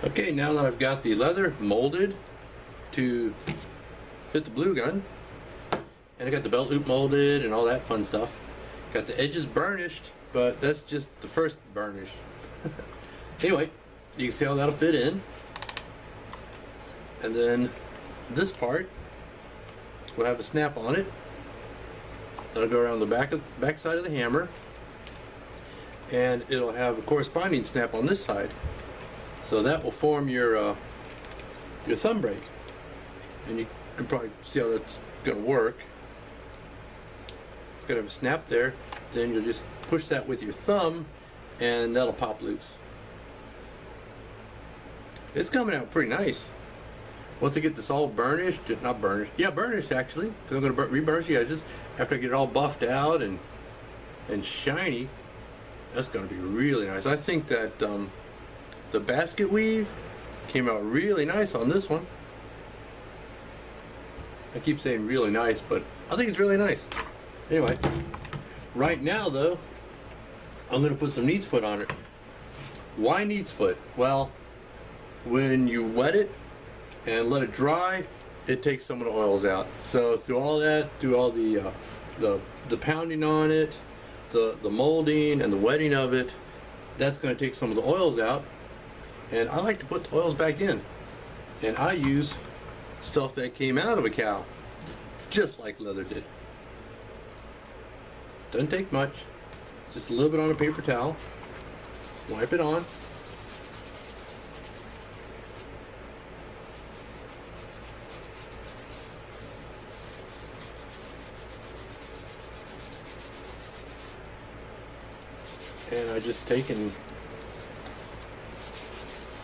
Okay, now that I've got the leather molded to fit the blue gun, and I got the belt loop molded and all that fun stuff. Got the edges burnished, but that's just the first burnish. Anyway, you can see how that'll fit in. And then this part will have a snap on it. That'll go around the back side of the hammer, and it'll have a corresponding snap on this side. So that will form your thumb brake, and you can probably see how that's going to work. It's going to have a snap there. Then you'll just push that with your thumb, and that'll pop loose. It's coming out pretty nice. Once I get this all burnished, not burnished, yeah, burnished actually, because I'm going to re-burnish the edges after I get it all buffed out and shiny. That's going to be really nice. I think that the basket weave came out really nice on this one. I keep saying really nice, but I think it's really nice. Anyway, right now though, I'm going to put some neat's foot on it. Why neat's foot? Well, when you wet it and let it dry, it takes some of the oils out. So through all that, through all the pounding on it, the molding and the wetting of it, that's going to take some of the oils out. And I like to put the oils back in. And I use stuff that came out of a cow, just like leather did. Doesn't take much. Just a little bit on a paper towel. Wipe it on. And I just take and,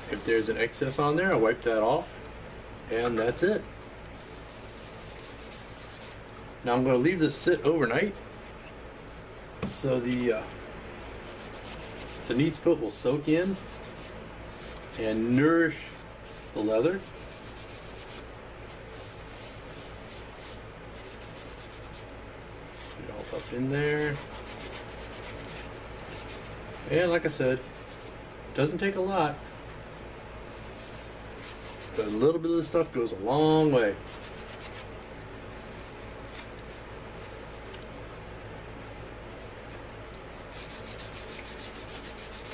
if there's an excess on there, I wipe that off, and that's it. Now I'm going to leave this sit overnight, so the neat's foot will soak in and nourish the leather. Put it all up in there. And like I said, doesn't take a lot, but a little bit of this stuff goes a long way.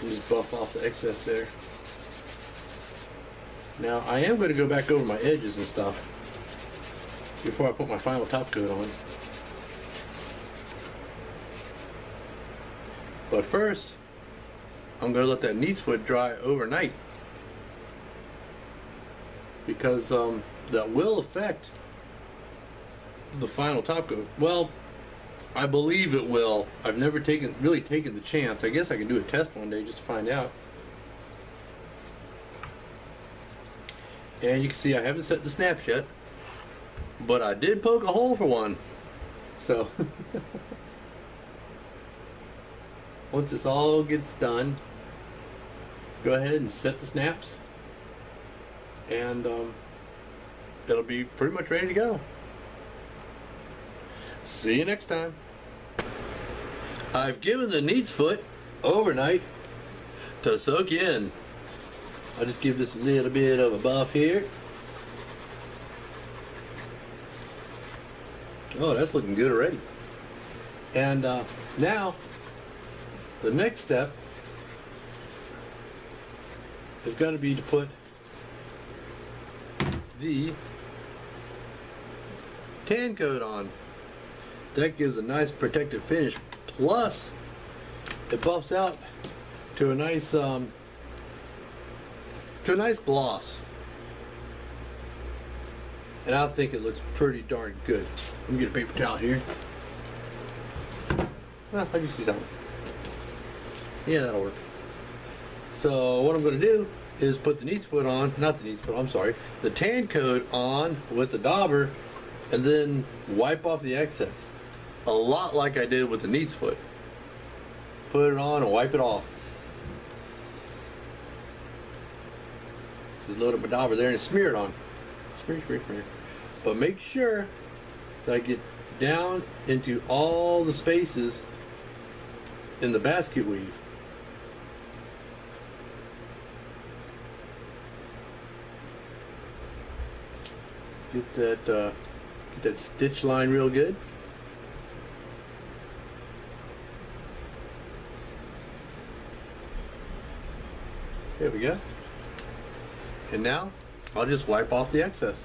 And just buff off the excess there. Now I am going to go back over my edges and stuff before I put my final top coat on. But first, I'm going to let that neat's foot dry overnight, because that will affect the final top coat. Well, I believe it will. I've never really taken the chance. I guess I can do a test one day just to find out. And you can see I haven't set the snaps yet, but I did poke a hole for one. So once this all gets done, go ahead and set the snaps, and it'll be pretty much ready to go. See you next time. I've given the neat's foot overnight to soak in. I'll just give this a little bit of a buff here. Oh, that's looking good already. And now the next step is going to be to put the tan coat on. That gives a nice protective finish, plus it buffs out to a nice gloss, and I think it looks pretty darn good. Let me get a paper towel here. Well, I just use that one. Yeah, that'll work. So what I'm going to do is put the neat's foot on, not the neat's foot, I'm sorry, the tan coat on with the dauber, and then wipe off the excess. A lot like I did with the neat's foot. Put it on and wipe it off. Just load up my dauber there and smear it on. Smear, smear, smear. But make sure that I get down into all the spaces in the basket weave. Get that stitch line real good. There we go. And now I'll just wipe off the excess.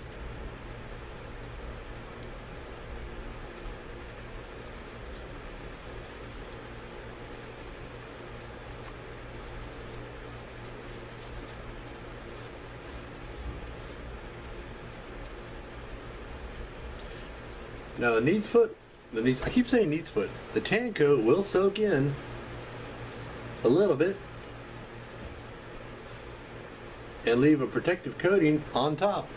Now the neat's foot, I keep saying neat's foot, the tan coat will soak in a little bit and leave a protective coating on top.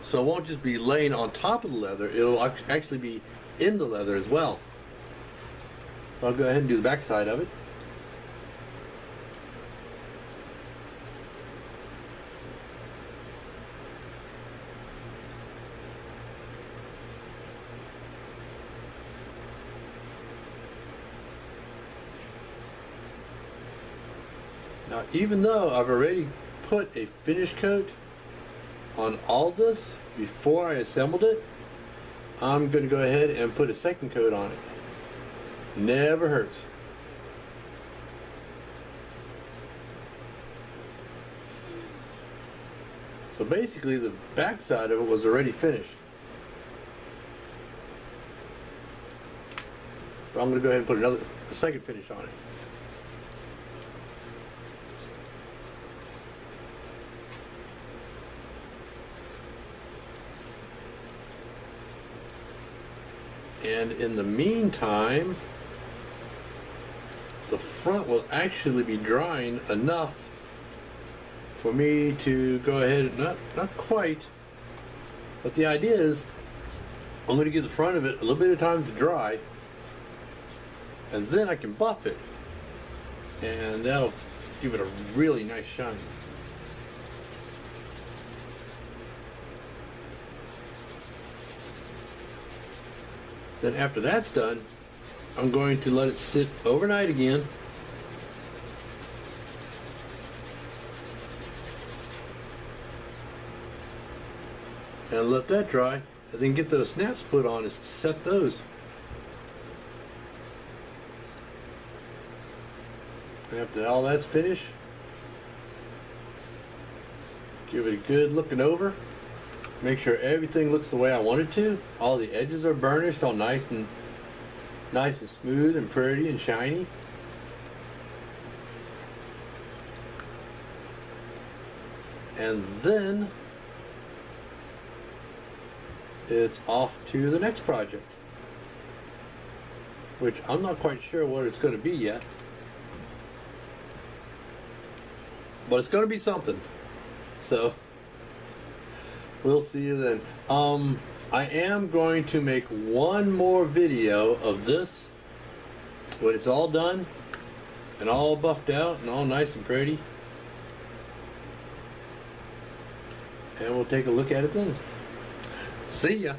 So it won't just be laying on top of the leather, it'll actually be in the leather as well. I'll go ahead and do the back side of it. Now, even though I've already put a finish coat on all this before I assembled it, I'm going to go ahead and put a second coat on it. Never hurts. So basically the back side of it was already finished. But I'm going to go ahead and put a second finish on it. And in the meantime, the front will actually be drying enough for me to go ahead, not quite, but the idea is I'm going to give the front of it a little bit of time to dry, and then I can buff it, and that'll give it a really nice shine. Then after that's done, I'm going to let it sit overnight again. And let that dry, and then get those snaps put on and set those. After all that's finished, give it a good looking over. Make sure everything looks the way I want it to. All the edges are burnished, all nice and smooth and pretty and shiny. And then it's off to the next project, which I'm not quite sure what it's going to be yet, but it's going to be something. So we'll see you then. I am going to make one more video of this when it's all done and all buffed out and all nice and pretty, and we'll take a look at it then. See ya.